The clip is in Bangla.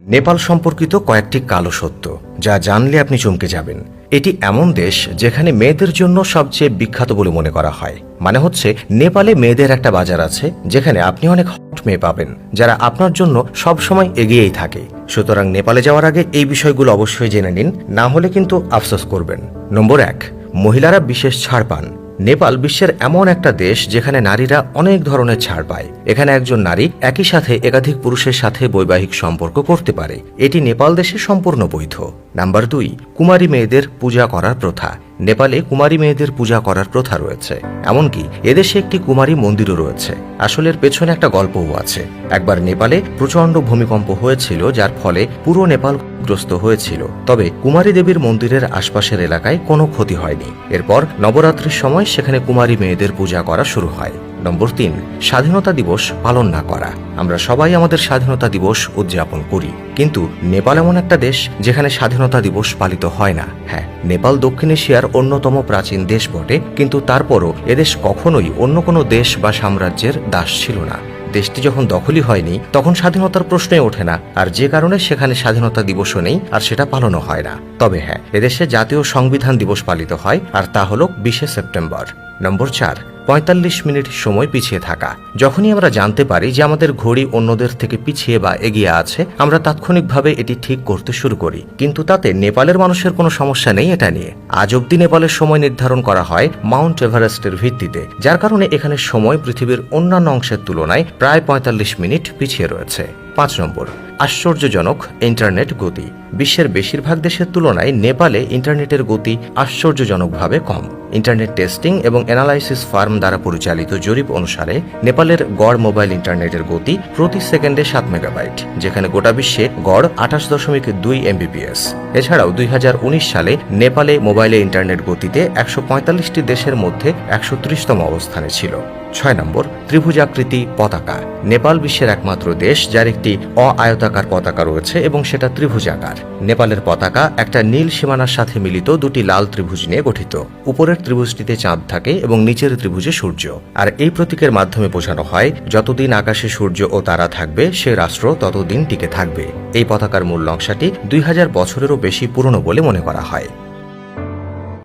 নেপাল সম্পর্কিত কয়েকটি কালো সত্য যা জানলে আপনি চমকে যাবেন। এটি এমন দেশ যেখানে মেয়েদের জন্য সবচেয়ে বিখ্যাত বলে মনে করা হয়। মানে হচ্ছে নেপালে মেয়েদের একটা বাজার আছে যেখানে আপনি অনেক হট মেয়ে পাবেন যারা আপনার জন্য সব সময় এগিয়েই থাকে। সুতরাং নেপালে যাওয়ার আগে এই বিষয়গুলো অবশ্যই জেনে নিন, না হলে কিন্তু আফসোস করবেন। নম্বর 1, মহিলারা বিশেষ ছাড় পান। নেপাল বিশ্বের এমন একটা দেশ যেখানে নারীরা অনেক ধরনের ছাড় পায়। এখানে একজন নারী একই সাথে একাধিক পুরুষের সাথে বৈবাহিক সম্পর্ক করতে পারে। এটি নেপাল দেশে সম্পূর্ণ বৈধ। নাম্বার 2, কুমারী মেয়েদের পূজা করার প্রথা। নেপালে কুমারী মেয়েদের পূজা করার প্রথা রয়েছে। এমনকি এদেশে একটি কুমারী মন্দিরও রয়েছে। আসলে এর পেছনে একটা গল্পও আছে। একবার নেপালে প্রচণ্ড ভূমিকম্প হয়েছিল, যার ফলে পুরো নেপাল গ্রস্ত হয়েছিল। তবে কুমারী দেবীর মন্দিরের আশপাশের এলাকায় কোনো ক্ষতি হয়নি। এরপর নবরাত্রির সময় সেখানে কুমারী মেয়েদের পূজা করা শুরু হয়। নম্বর 3, স্বাধীনতা দিবস পালন না করা। আমরা সবাই আমাদের স্বাধীনতা দিবস উদযাপন করি, কিন্তু নেপাল এমন একটা দেশ যেখানে স্বাধীনতা দিবস পালিত হয় না। হ্যাঁ, নেপাল দক্ষিণ এশিয়ার অন্যতম প্রাচীন দেশ বটে, কিন্তু তারপরও এদেশ কখনোই অন্য কোনো দেশ বা সাম্রাজ্যের দাস ছিল না। দেশটি যখন দখলই হয়নি তখন স্বাধীনতার প্রশ্নই ওঠে না, আর যে কারণে সেখানে স্বাধীনতা দিবসও নেই আর সেটা পালনও হয় না। তবে হ্যাঁ, এদেশে জাতীয় সংবিধান দিবস পালিত হয়, আর তা হল 20শে সেপ্টেম্বর। নম্বর 4, 45 মিনিট সময় পিছিয়ে থাকা। যখনই আমরা জানতে পারি যে আমাদের ঘড়ি অন্যদের থেকে পিছিয়ে বা এগিয়ে আছে, আমরা তাৎক্ষণিকভাবে এটি ঠিক করতে শুরু করি। কিন্তু তাতে নেপালের মানুষের কোনো সমস্যা নেই এটা নিয়ে। আজ অব্দি নেপালের সময় নির্ধারণ করা হয় মাউন্ট এভারেস্টের ভিত্তিতে, যার কারণে এখানে সময় পৃথিবীর অন্যান্য অংশের তুলনায় প্রায় 45 মিনিট পিছিয়ে রয়েছে। 5 নম্বর, আশ্চর্যজনক ইন্টারনেট গতি। বিশ্বের বেশিরভাগ দেশের তুলনায় নেপালে ইন্টারনেটের গতি আশ্চর্যজনকভাবে কম। ইন্টারনেট টেস্টিং এবং অ্যানালাইসিস ফার্ম দ্বারা পরিচালিত জরিপ অনুসারে নেপালের গড় মোবাইল ইন্টারনেটের গতি প্রতি সেকেন্ডে 7 মেগাবাইট, যেখানে গোটা বিশ্বে গড় 28.2 MBPS। এছাড়াও 2019 সালে নেপালে মোবাইলে ইন্টারনেট গতিতে 145টি দেশের মধ্যে 130তম অবস্থানে ছিল। 6 নম্বর, ত্রিভুজাকৃতি পতাকা। নেপাল বিশ্বের একমাত্র দেশ যার একটি অ-আয়তাকার পতাকা রয়েছে এবং সেটা ত্রিভুজাকার। নেপালের পতাকা একটা নীল সীমানার সাথে মিলিত দুটি লাল ত্রিভুজ নিয়ে গঠিত। উপরের ত্রিভুজটিতে চাঁদ থাকে এবং নিচের ত্রিভুজে সূর্য। আর এই প্রতীকের মাধ্যমে বোঝানো হয় যতদিন আকাশে সূর্য ও তারা থাকবে সে রাষ্ট্র ততদিন টিকে থাকবে। এই পতাকার মূল নকশাটি 2000 বছরেরও বেশি পুরনো বলে মনে করা হয়।